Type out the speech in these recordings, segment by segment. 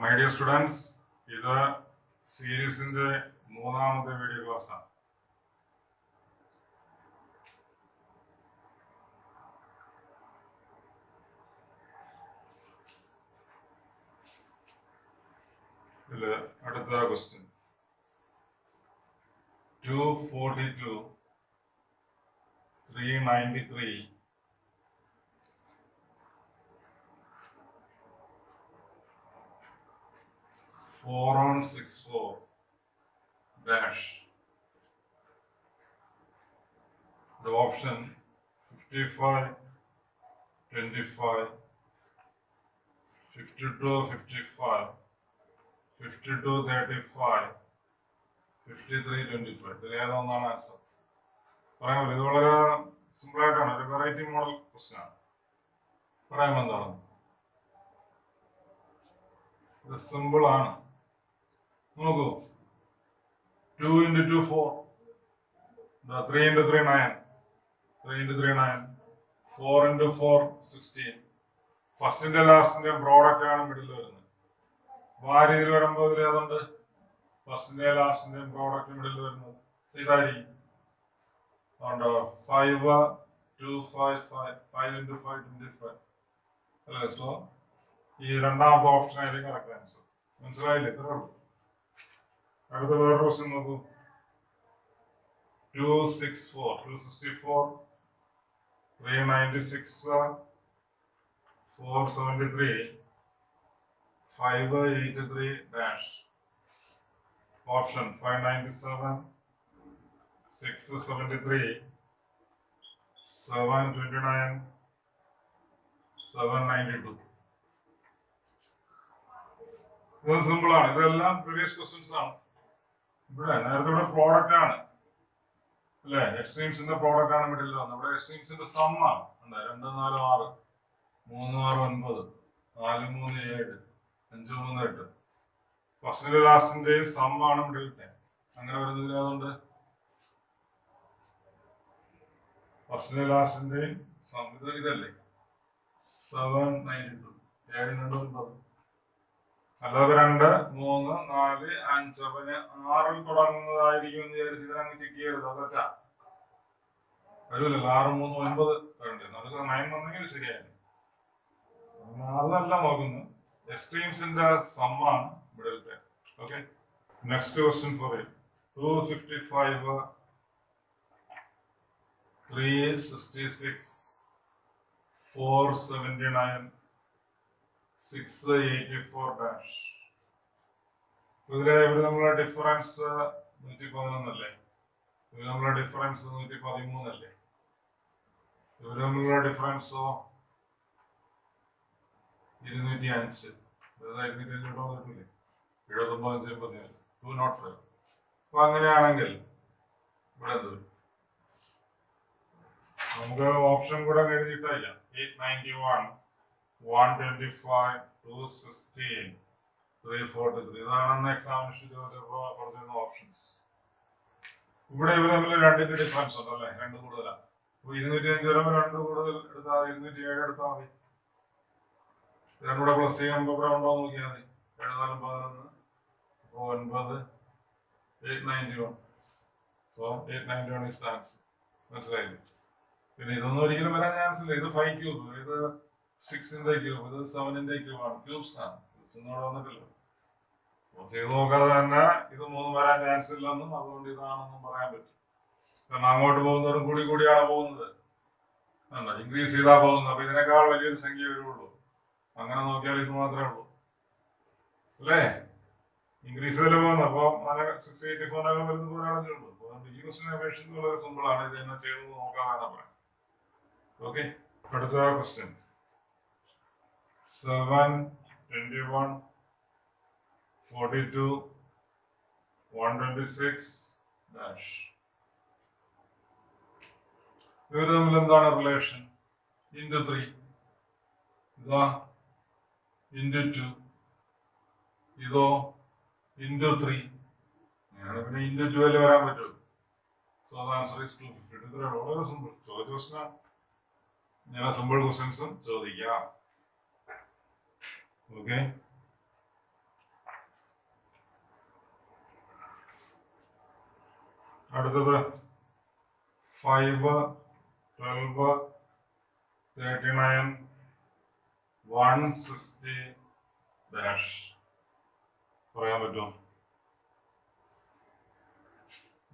My dear students, ഇത് സീരീസിന്റെ മൂന്നാമത്തെ വീഡിയോ ക്ലാസ്സാണ്. ഇതില് അടുത്ത ക്വസ്റ്റ്യൻ 242 393 4164 dash. The option 55, 25, 52, 55, 52, 35, 53, 25. ഇതിൽ ഏതൊന്നാണ് ആൻസർ? പറയാൻ പറ്റില്ല. ഇത് വളരെ സിമ്പിൾ ആയിട്ടാണ്, ഒരു വെറൈറ്റി മോഡൽ ക്വസ്റ്റ്യൻ ആണ്. പറയാൻ എന്താണ്? ഇത് സിമ്പിൾ ആണ്. നോക്കൂ, 2 into 2 4, 3 into 3 9, 3 into 3 9, 4 into 4 16. ഫസ്റ്റിന്റെ ലാസ്റ്റിന്റെ product ആണ് മിഡിൽ വരുന്നത്. അപ്പൊ ആ രീതിയിൽ വരുമ്പോൾ ഇതിൽ ഏതുണ്ട്? ഫസ്റ്റിന്റെ ലാസ്റ്റിന്റെ പ്രോഡക്റ്റ് മിഡിൽ വരുന്നത് ഇതായിരിക്കും. അതുകൊണ്ട് 5 2 5 5 5 into 5 25 അല്ലേ? സോ ഈ രണ്ടാമത്തെ ഓപ്ഷൻ ആയിരിക്കും കറക്റ്റ് ആൻസർ. മനസ്സിലായില്ലേ? ഇത്രേ ഉള്ളൂ. അടുത്ത വേറെ ക്വസ്റ്റ്യൻ നോക്കൂ. 264 396 473 583 dash. Option 597 673 729 792. ഇത് സിമ്പിൾ ആണ്. ഇതെല്ലാം പ്രീവിയസ് ക്വസ്റ്റ്യൻസ് ആണ്. ഇവിടെ നേരത്തെ ഇവിടെ പ്രോഡക്റ്റ് ആണ് അല്ലെ? എക്സ്ട്രീംസിന്റെ പ്രോഡക്റ്റ് ആണ് മിഡിൽ വന്നത്. ഇവിടെ എക്സ്ട്രീംസിന്റെ സം ആണ്. 2 4 6 3 6 9 4 3 7 5 3 8. ഫസ്റ്റിന്റെ ലാസ്റ്റിന്റെ സം ആണ് മിഡിലത്തെ. അങ്ങനെ വരുന്നതിൽ അതുകൊണ്ട് ഫസ്റ്റിന്റെ ലാസ്റ്റിന്റെ സം ഇതല്ലേ 792 7 2 9. അല്ലാതെ 2 3 4 5 7 6 തുടങ്ങുന്നതായിരിക്കും എന്ന് വിചാരിച്ച് ഇതിനങ്ങ് ടിക്ക് ചെയ്യരുത്. അതൊക്കെ വരൂലല്ലോ. 6 3 9 വേണ്ടത്. അതൊക്കെ 9 വന്നെങ്കിൽ ശരിയായിരുന്നു. അതല്ല നോക്കുന്നത്. എക്സ്ട്രീംസിന്റെ സമ്മാണ് മിഡിലത്തെ. Okay, next question four 255 366 479 684 dash. ഇവിടെ നമ്മളെ ഡിഫറൻസ് 111 അല്ലേ? ഇവിടെ നമ്മളെ ഡിഫറൻസ് 113 അല്ലേ? ഇവിടെ നമ്മളുടെ ഡിഫറൻസോ 205. 295 79 205. അപ്പൊ അങ്ങനെയാണെങ്കിൽ ഇവിടെ എന്ത് നമുക്ക് ഓപ്ഷൻ കൂടെ എഴുതിയിട്ടില്ല. 891 125 216 343. ഇതാണ് എക്സാമിനേഷൻ ചോദിച്ചപ്പോ പറഞ്ഞിരുന്ന ഓപ്ഷൻസ്. ഇവിടെ ഇവർ തമ്മിൽ 2ന്റെ ഡിഫറൻസ് ഉണ്ട് അല്ലെ? 2 കൂടുതലാണ്. അപ്പൊ 205 വരുമ്പോൾ 2 കൂടുതൽ എടുത്താൽ 207 എടുത്താൽ മതി. 2 കൂടെ പ്ലസ് ചെയ്യുമ്പോൾ ഇവിടെ ഉണ്ടോ നോക്കിയാൽ മതി. 7 4 11 9 891. So 891 is the answer. മനസ്സിലായില്ലേ? പിന്നെ ഇതൊന്നും ഒരിക്കലും വരാൻ ചാൻസ് ഇല്ല. ഇത് 5 ക്യൂബ്, ഇത് 6ന്റെ ക്യൂബ്, ഇത് 7ന്റെ ക്യൂബ് ആണ്. ക്യൂബ്സ് ആണ്. ക്യൂബ്സ് ഒന്നും വന്നിട്ടില്ല. ചെയ്ത് നോക്കാതെ തന്നെ ഇത് 3 വരാൻ ചാൻസ് ഇല്ലെന്നും അതുകൊണ്ട് ഇതാണെന്നും പറയാൻ പറ്റും. കാരണം അങ്ങോട്ട് പോകുന്നവരും കൂടി കൂടിയാണ് പോകുന്നത്. ഇൻക്രീസ് ചെയ്താ പോകുന്നത്. അപ്പൊ ഇതിനേക്കാൾ വലിയൊരു സംഖ്യ വരുള്ളൂ. അങ്ങനെ നോക്കിയാൽ ഇത് മാത്രമേ ഉള്ളൂ അല്ലേ? ഇൻക്രീസ് ചെയ്തല്ലേ പോകുന്നത്. അപ്പൊ 684 വരുന്ന പോലെയാണല്ലേ ഉള്ളൂ. അതുകൊണ്ട് ഈ ക്വസ്റ്റിനെ അപേക്ഷിച്ച് വളരെ സിമ്പിൾ ആണ്. ഇത് തന്നെ ചെയ്ത് നോക്കാതാണ് പറയാം. ഓക്കെ, അടുത്ത ക്വസ്റ്റ്യൻ 7 21 42 126 dash. ഇവർ തമ്മിൽ എന്താണ് റിലേഷൻ? into 3 ഇതാ into 2 ഇതോ into 3. അങ്ങനെ പിന്നെ into 2 അല്ലേ വരാൻ പറ്റൂ. So the answer is 250. ഇത് വളരെ സിമ്പിൾ. ചോദിച്ച ക്വസ്റ്റ്യൻ ഞാൻ സിമ്പിൾ ക്വസ്റ്റ്യൻസും ചോദിക്കാം. ഓക്കെ, അടുത്തത് 5, 12, 39, 160 ഡാഷ്. പറയാൻ പറ്റുമോ?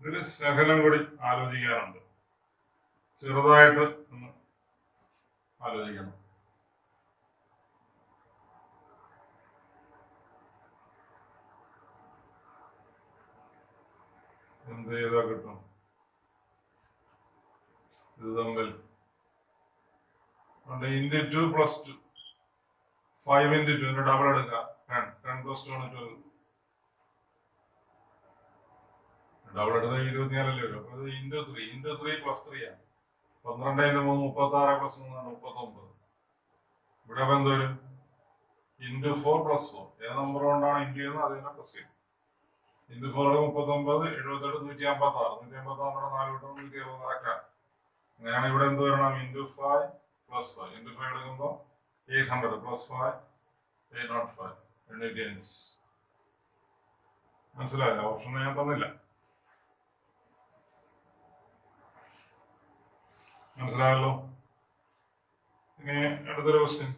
ഇതിൽ ശകലം കൂടി ആലോചിക്കാനുണ്ട്. ചെറുതായിട്ട് ഒന്ന് ആലോചിക്കണം. എന്ത് ചെയ്താൽ കിട്ടും? ഇത് തമ്മിൽ ഇൻറ്റു 2 പ്ലസ് 2, 5 ഇൻറ്റു 2 ഡബിൾ എടുക്കുക. 10 പ്ലസ് 2 ആണ് 12. ഡബിൾ എടുത്താൽ 24 വരും. അപ്പൊ ഇത് ഇൻറ്റു 3 പ്ലസ് 3 ആണ്. 12 × 3 36 പ്ലസ് 3 ആണ് 39. ഇവിടെ അപ്പൊ എന്ത് വരും? Into 4 plus 4. ഏത് നമ്പർ കൊണ്ടാണ് ഇൻറ്റു ചെയ്യുന്നത് അതിനെ പ്ലസ് ചെയ്യും. ഇൻറ്റു 4 39, 77, 156. 156 4 കിട്ടും, 120 കറക്റ്റാണ്. അങ്ങനെയാണ് ഇവിടെ എന്ത് വരണം? Into 5 plus 5. ഇൻറ്റു 5 എടുക്കുമ്പോൾ 800 പ്ലസ് 5 805 805. മനസ്സിലായില്ല? ഓപ്ഷൻ ഞാൻ തന്നില്ല. മനസ്സിലായല്ലോ? ഇനി അടുത്തൊരു ക്വസ്റ്റ്യൻ.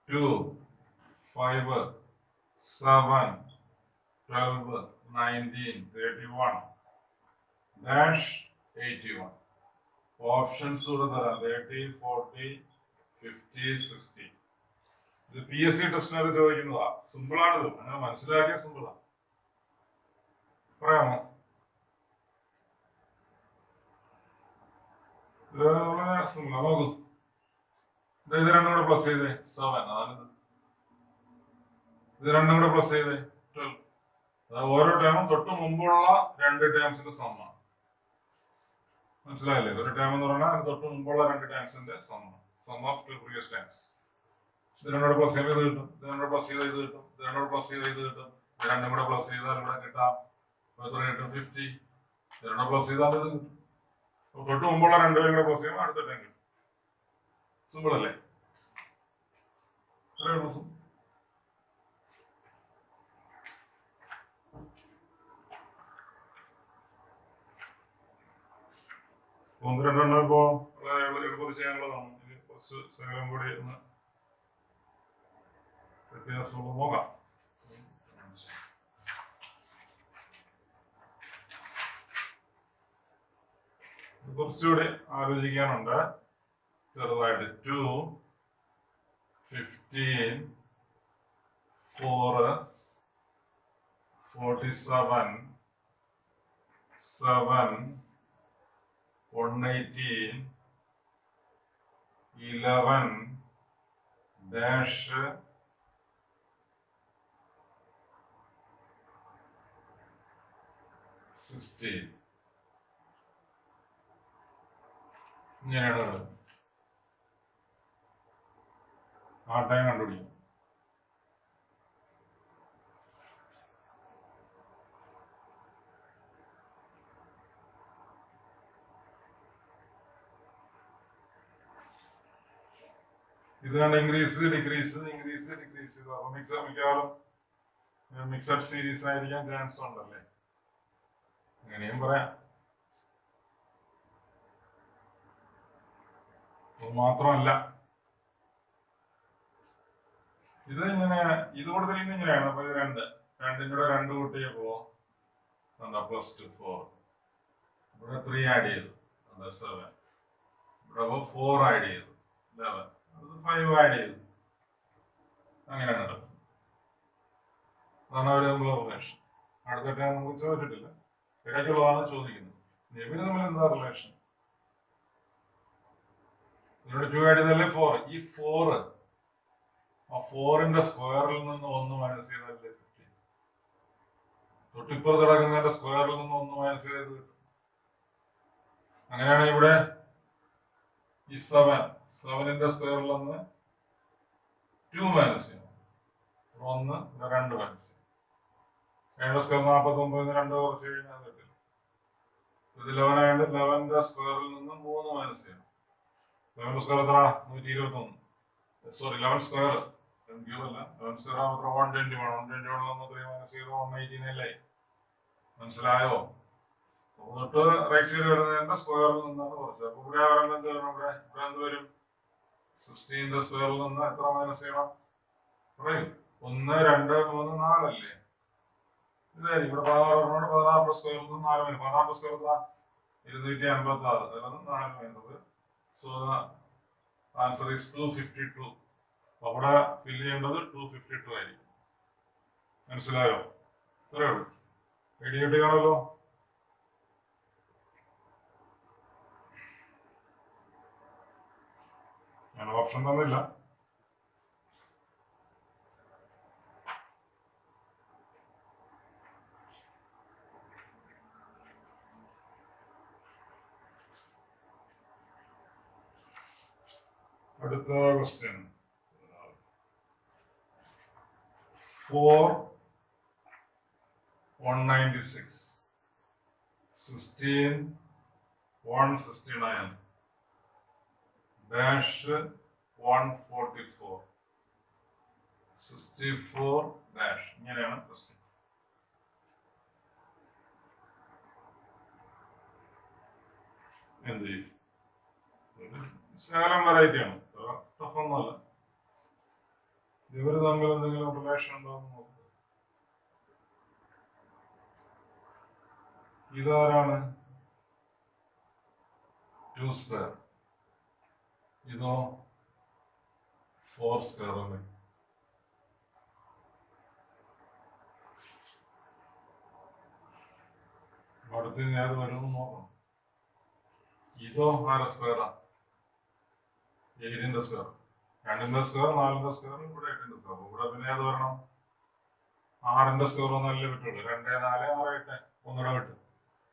2, 5, 7, 12, 19, 31 ഡാഷ് 81. ഓപ്ഷൻസ് കൂടെ തരാം. 30, 40, 50, 60. ഇത് PSC ടെസ്റ്റിനൊക്കെ ചോദിക്കുന്നതാ. സിമ്പിളാണിത്. അങ്ങനെ മനസ്സിലാക്കിയ സിമ്പിളാ. പറയാമോ? വളരെ സിമ്പിളാ. നോക്കൂ, ഇത് രണ്ടും കൂടെ പ്ലസ് ചെയ്തേ 7. അതാണിത്. ഇത് രണ്ടും കൂടെ പ്ലസ് ചെയ്തേ 12. അതായത് ഓരോ ടേമും തൊട്ട് മുമ്പുള്ള 2 ടേംസിന്റെ സമ്മാണ്. മനസ്സിലായില്ലേ? ഒരു ടേം എന്ന് പറഞ്ഞാൽ തൊട്ട് മുമ്പുള്ള 2 ടേംസിന്റെ സമ്മാണ്. Sum of 2 previous terms. ഇത് രണ്ടോട് പ്ലസ് ചെയ്ത് ഇത് കിട്ടും. ഇത് രണ്ടോട് പ്ലസ് ചെയ്ത് ഇത് കിട്ടും. ഇത് രണ്ടോട് പ്ലസ് ചെയ്ത് ഇത് കിട്ടും. ഇത് രണ്ടും കൂടെ പ്ലസ് ചെയ്താൽ ഇവിടെ കിട്ടാം. എത്ര കിട്ടും? 50. ഇത് രണ്ടോ പ്ലസ് ചെയ്താൽ ഇത് കിട്ടും. തൊട്ട് മുമ്പുള്ള 2 പേരും കൂടെ പ്ലസ് ചെയ്യുമ്പോൾ അടുത്ത ടേം കിട്ടും. സിമ്പിൾ അല്ലേ? സിമ്പിൾ. ഒന്ന് രണ്ടെണ്ണം ഇപ്പോ എളുപ്പത്തിൽ ചെയ്യാനുള്ളതാണ്. ഇനി കുറച്ച് സമയം കൂടി ഒന്ന് വ്യത്യാസം നോക്കാം. കുറച്ചുകൂടി ആലോചിക്കാനുണ്ട് ചെറുതായിട്ട്. 2, 15, 4, 47, 7, 118, 11 dash 16. ഇങ്ങനെയാണ് ആ ടൈം കണ്ടുപിടിക്കും. ഇത് കണ്ട് ഇൻക്രീസ് ഡിക്രീസ് മിക്കവാറും മിക്സഡ് സീരീസ് ആയിരിക്കാൻ ചാൻസ് ഉണ്ടല്ലേ? അങ്ങനെയും പറയാം. മാത്രമല്ല ഇത് ഇങ്ങനെ ഇത് കൊടുത്തിരിക്കുന്നത് ഇങ്ങനെയാണ്. അപ്പൊ ഇത് രണ്ടിൻ്റെ കൂടെ 2 കൂട്ടിയപ്പോ +2 4. ഇവിടെ 3 ആഡ് ചെയ്തു 7. ഇവിടെ 4 ആഡ് ചെയ്തു 11. 5 ആഡ് ചെയ്തു. അങ്ങനെയാണ് നടക്കുന്നത്. അതാണ് അവര് തമ്മിലുള്ള റിലേഷൻ. അടുത്ത ടൈം നമുക്ക് ചോദിച്ചിട്ടില്ല, ഇടയ്ക്കുള്ളതാണ് ചോദിക്കുന്നത്. ഇവര് തമ്മിൽ എന്താ റിലേഷൻ? ഇവിടെ 2 ആഡ് ചെയ്തല്ലേ 4. ഈ 4 ആ 4ന്റെ സ്ക്വയറിൽ നിന്ന് 1 മൈനസ് ചെയ്താലേ 15. തൊട്ടിപ്പുറത്ത് കിടക്കുന്നതിന്റെ സ്ക്വയറിൽ നിന്ന് 1 മൈനസ് ചെയ്ത് കിട്ടും. അങ്ങനെയാണ് ഇവിടെ ഈ 7ന്റെ സ്ക്വയറിൽ നിന്ന് 2 മൈനസ് ചെയ്യണം. 1 2 മൈനസ് ചെയ്യും. 7ന്റെ സ്ക്വയർ 49, 2 കുറച്ച് കഴിഞ്ഞാൽ കിട്ടില്ല. ഇത് 11 ആയതുകൊണ്ട് 11ന്റെ സ്ക്വയറിൽ നിന്ന് 3 മൈനസ് ചെയ്യണം. 11 സ്ക്വയർ എത്ര? 121. സോറി 11 സ്ക്വയർ അല്ല, 11 സ്ക്വയർ ആവുമ്പോൾ 121. 121 3 മൈനസ് ചെയ്ത് 118 അല്ലേ? മനസ്സിലായോ? തൊട്ട് റൈറ്റ് സൈഡ് വരുന്നതിന്റെ സ്ക്വയറിൽ നിന്നാണ് കുറച്ചത്. അപ്പൊ ഇവിടെ വരുമ്പോൾ എന്ത് വരും? ഇവിടെ എന്ത് വരും? 16ന്റെ സ്ക്വയറിൽ നിന്ന് എത്ര മൈനസ് ചെയ്യണം? പറയും 1, 2, 3, 4 അല്ലേ? ഇതായിരിക്കും. ഇവിടെ 16 16ന്റെ സ്ക്വയറിൽ നിന്ന് 4 മൈനസ് 16ന്റെ സ്ക്വയർ എത്ര? 256. അതിൽ നിന്ന് 4 മൈനസ്. So answer is 252. അവിടെ ഫില്ല് ചെയ്യേണ്ടത് 252 ആയിരിക്കും. മനസ്സിലായോ? ഇത്രയേ ഉള്ളൂ. ഐഡിയ കാണല്ലോ. ഞാൻ ഓപ്ഷൻ തന്നില്ല. അടുത്ത ക്വസ്റ്റ്യൻ 4,196 16,169 dash 144 64 dash. ഇങ്ങനെയാണ് ക്വസ്റ്റ്യൻ. എന്ത് ചെയ്യും? ശകലം വെറൈറ്റിയാണ്, ടഫൊന്നുമല്ല. ഇവര് തമ്മിൽ എന്തെങ്കിലും റിലേഷൻ ഉണ്ടോ എന്ന് നോക്കുക. ഇതാരാണ്? 2 സ്ക്വയർ. ഇതോ 4 സ്ക്വയർ അല്ലേ? അടുത്ത് ഞാൻ വരുമെന്ന് നോക്കണം. ഇതോ 4 സ്ക്വയറാ? 8ന്റെ സ്ക്വയർ. 2ന്റെ സ്ക്വയർ, 4ന്റെ സ്ക്വയർ, ഇവിടെ 8ന്റെ സ്ക്വയർ. ഇവിടെ പിന്നെ ഏത് വരണം? 6ന്റെ സ്ക്വയർ ഒന്നല്ലേ വിട്ടുള്ളൂ. 2, 4, 6, 8 ഒന്നുകൂടെ വിട്ടു.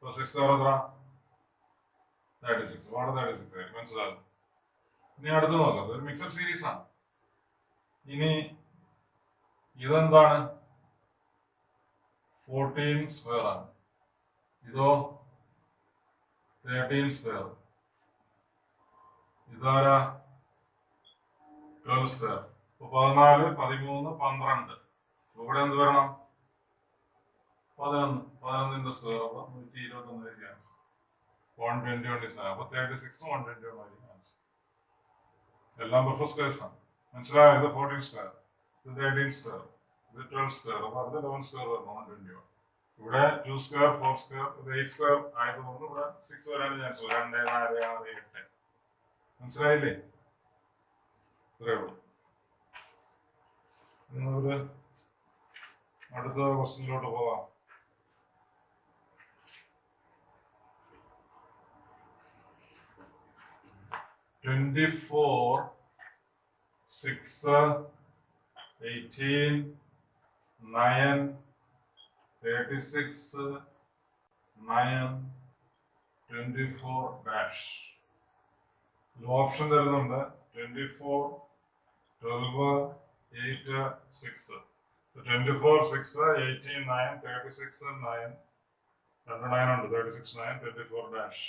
6 സ്ക്വയർ എത്ര? 36. അവിടെ 36 ആയിരിക്കും. മനസ്സിലാകും. ഇനി അടുത്ത് നോക്കാം. ഒരു മിക്സഡ് സീരീസ് ആണ്. ഇനി ഇതെന്താണ്? 14 സ്ക്വയർ ആണ്. ഇതോ 13 സ്ക്വയർ. ഇതാരാ? 12 സ്ക്വയർ. 14, 13, 12. ഇവിടെ എന്ത് വരണം? 11. 11ന്റെ സ്ക്വയർ. അപ്പൊ 121 ആയിരിക്കും ആൻസർ. 121. അപ്പൊ 36, 121 ആയിരിക്കും ആൻസർ. എല്ലാം പെർഫെക്റ്റ് സ്ക്വയർസ് ആണ്. മനസ്സിലായോ? ഇത് 14 സ്ക്വയർ, ഇത് 13 സ്ക്വയർ, ഇത് 12 സ്ക്വയർ. അപ്പൊ അത് 11 സ്ക്വയർ വരണം. 121. ഇവിടെ 2 സ്ക്വയർ, 4 സ്ക്വയർ, ഇത് 8 സ്ക്വയർ ആയതുകൊണ്ട് ഇവിടെ 6 വരാൻ ചാൻസ്. 2, 4, 6, 8. മനസ്സിലായില്ലേ? ഇത്രയേ ഉള്ളൂ. ഇന്നൊരു അടുത്ത ക്വസ്റ്റ്യനിലോട്ട് പോവാം. "24, 6, 18, 9, 36, 9, 24 dash." ഓപ്ഷൻ തരുന്നുണ്ട്. 24, 12, 8, 6. 24, 6, 18, 9, 36, 9. 2 9 ഉണ്ട്. 36, 9, 24 dash.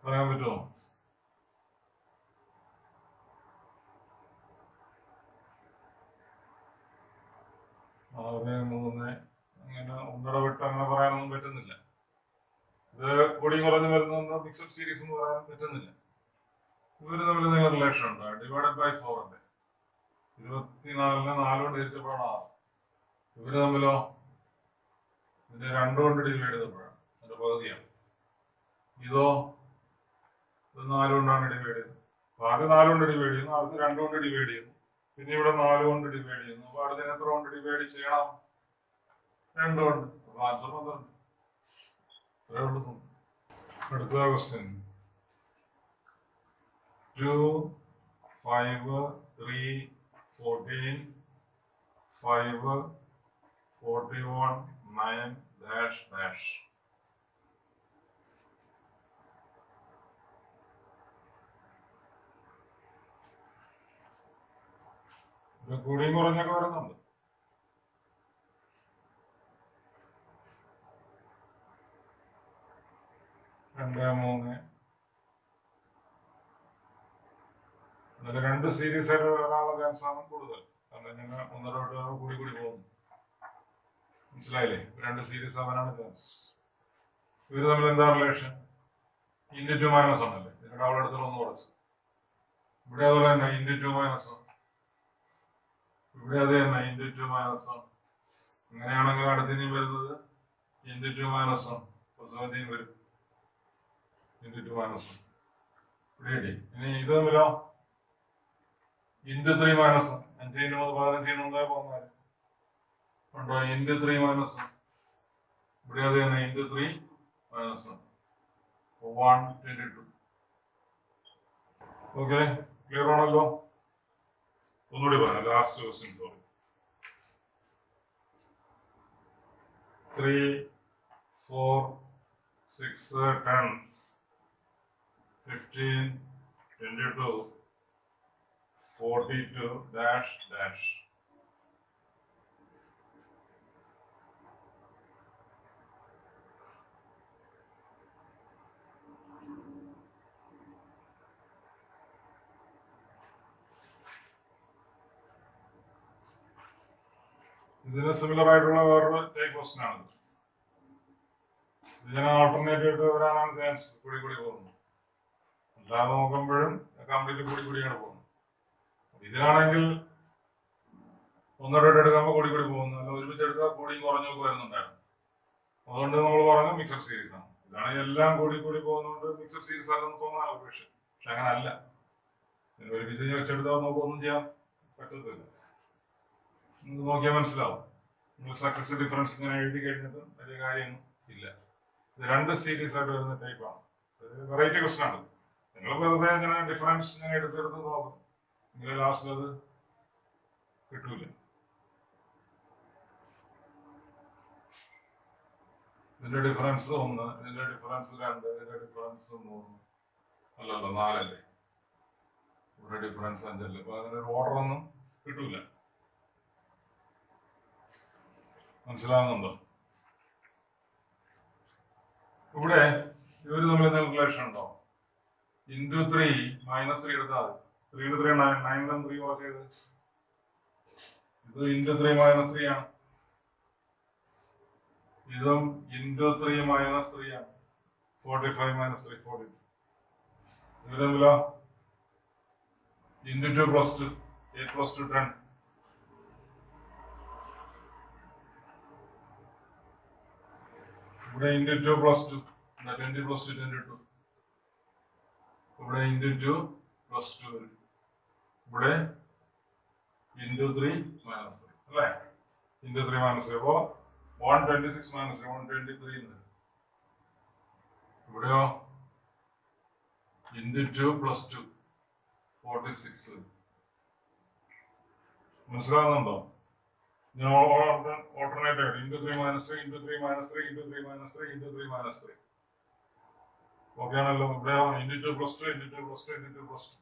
പറയാൻ പറ്റുമോ? അങ്ങനെ 3 അങ്ങനെ ഒന്നര വിട്ട് അങ്ങനെ പറയാനൊന്നും പറ്റുന്നില്ല. ഇത് കൂടി കുറഞ്ഞു വരുന്ന മിക്സഡ് സീരീസ് എന്ന് പറയാൻ പറ്റുന്നില്ല. ഇവര് തമ്മിൽ നിങ്ങൾ റിലേഷൻ ഉണ്ട്. ഡിവൈഡഡ് ബൈ 4 ഉണ്ട്. 24നെ 4 കൊണ്ട് തിരിച്ചപ്പോഴാണ് 6. ഇവര് തമ്മിലോ ഇതിനെ 2 കൊണ്ട് ഡിവൈഡ് ചെയ്തപ്പോഴാണ്. അതിന്റെ പകുതിയാണ്. ഇതോ ഇത് 4 കൊണ്ടാണ് ഡിവൈഡ് ചെയ്യുന്നത്. അപ്പൊ ആദ്യം 4 കൊണ്ട് ഡിവൈഡ് ചെയ്യുന്നു, അടുത്ത് 2 കൊണ്ട് ഡിവൈഡ് ചെയ്യുന്നു, പിന്നെ ഇവിടെ 4 കൊണ്ട് ഡിവൈഡ് ചെയ്യുന്നു. അപ്പൊ അടുത്തിന് എത്ര കൊണ്ട് ഡിവൈഡ് ചെയ്യണം? 2 കൊണ്ട്. അപ്പൊ ആൻസർ 12. അത്രേ ഉള്ളൂ. അടുത്ത ക്വസ്റ്റ്യൻ 2, 5, 3, 14, 5, 41, 9 dash dash. ഇത് കൂടിയും കുറഞ്ഞൊക്കെ വരുന്നുണ്ട്. രണ്ട്, 3. അതിൽ 2 സീരീസ് ആയിട്ട് വരാനുള്ള ചാൻസ് ആണ് കൂടുതൽ. കാരണം ഇങ്ങനെ ഒന്നര കൂടി പോകുന്നു. മനസ്സിലായില്ലേ? രണ്ട് സീരീസ് ആവാനാണ് ചാൻസ്. ഇവർ തമ്മിൽ എന്താ റിലേഷൻ? ഇൻറ്റു ടു മൈനസ് ആണല്ലേ. ഇതിന്റെ അവിടെ അടുത്തുള്ള ഒന്ന് കുറച്ച്. ഇവിടെ അതുപോലെ തന്നെ ഇൻറ്റു ടു മൈനസ് ആണ്. ഇവിടെ അത് തന്നെ ഇൻറ്റു ടു മൈനസ് ആണ്. അങ്ങനെയാണെങ്കിൽ അടുത്തിനും വരുന്നത് ഇൻറ്റു ടു മൈനസ് ആണ്. 17 വരും. ഇൻറ്റു ടു മൈനസ് ആണ്. ഇവിടെ ഇനി ഇത് തമ്മിലോ ഇൻറ്റു 3 മൈനസ് 5 × 3 15 14 ഉണ്ടോ? ഇൻറ്റു 3 മൈനസ് ഇവിടെ അത് തന്നെ ഇൻറ്റു 3 മൈനസ് 122. ഓക്കെ, ക്ലിയർ ആണല്ലോ? ഒന്നുകൂടി പറയാം. Last question sorry. 3, 4, 6, 10, 15, 22, 42 dash dash. ഇതിന് സിമിലർ ആയിട്ടുള്ള വേറൊരു ടൈപ്പ് ക്വസ്റ്റ്യൻ ആണ്. ഇതിന് ആൾട്ടർനേറ്റീവ് ആയിട്ട് വരാനാണ് ചാൻസ് കൂടി പോകുന്നു. അല്ലാതെ നോക്കുമ്പോഴും കംപ്ലീറ്റ് കൂടിയാണ് പോകുന്നത്. ഇതിലാണെങ്കിൽ ഒന്നിടോട്ട് എടുക്കുമ്പോൾ കൂടി പോകുന്നു. അല്ല ഒരുമിച്ച് എടുത്താൽ കൂടിയും കുറഞ്ഞൊക്കെ വരുന്നുണ്ടായിരുന്നു. അതുകൊണ്ട് നമ്മൾ പറഞ്ഞു മിക്സഡ് സീരീസ് ആണ്. ഇതാണെങ്കിൽ എല്ലാം കൂടി പോകുന്നതുകൊണ്ട് മിക്സഡ് സീരീസ് ആണെന്ന് തോന്നാണ് പക്ഷെ അങ്ങനെ അല്ല. ഒരുമിച്ച് വെച്ചെടുത്താൽ നമുക്ക് ഒന്നും ചെയ്യാൻ പറ്റത്തില്ല. നോക്കിയാൽ മനസ്സിലാവും. നിങ്ങൾ സക്സസ് ഡിഫറൻസ് ഇങ്ങനെ എഴുതി കഴിഞ്ഞിട്ട് വലിയ കാര്യമൊന്നും ഇല്ല. ഇത് രണ്ട് സീരീസ് ആയിട്ട് വരുന്ന ടൈപ്പാണ്. വെറൈറ്റി ക്വസ്റ്റൻ ആണ്. നിങ്ങൾ വെറുതെ ഇങ്ങനെ ഡിഫറൻസ് ഇങ്ങനെ എടുത്തെടുത്ത് നോക്കും. നിങ്ങൾ ലാസ്റ്റ് അത് കിട്ടൂല. ഇതിന്റെ ഡിഫറൻസ് 1, ഇതിന്റെ ഡിഫറൻസ് 2, ഇതിന്റെ ഡിഫറൻസ് 3 അല്ലല്ലോ 4 അല്ലേ. ഇവിടെ ഡിഫറൻസ് 5 അല്ലേ. അപ്പൊ അതിന്റെ ഓർഡർ ഒന്നും കിട്ടൂല. മനസ്സിലാവുന്നുണ്ടോ? ഇവിടെ ഇവര് തമ്മിൽ എന്തെങ്കിലും റിലേഷൻ ഉണ്ടോ? ഇൻറ്റു 3 മൈനസ് 3 എടുത്താൽ 3 × 3 9, 9 3 ക്രോസ് ചെയ്ത് ഇത് ഇൻറ്റു 3 മൈനസ് 3 ആണ്. ഇതും ഇൻറ്റു 3 മൈനസ് 3 ആണ്. 45 മൈനസ് 3 42. ഇത് തമ്മിലോ ഇൻറ്റു 2 പ്ലസ് 2 8 പ്ലസ് 2 10. ഇവിടെ ഇൻറ്റു 2 പ്ലസ് 2 20 പ്ലസ് 2 22. ഇവിടെ ഇൻറ്റു 2 പ്ലസ് 2 വരും. ഇവിടെ ഇൻറ്റു 3 മൈനസ് 3 അല്ലേ. ഇൻറ്റു 3 മൈനസ് 3 അപ്പോൾ 126 മൈനസ് 123 ഉണ്ട്. ഇവിടെയോ ഇൻറ്റു 2 പ്ലസ് 2 46. മനസ്സിലാവുന്നുണ്ടോ? Alternative into 3 minus 3 into 3 minus 3 into 3 minus 3 into 3 minus 3. Okay ആണല്ലോ? ഇവിടെ into 2 plus 2 into 2 plus 2 into 2 plus 2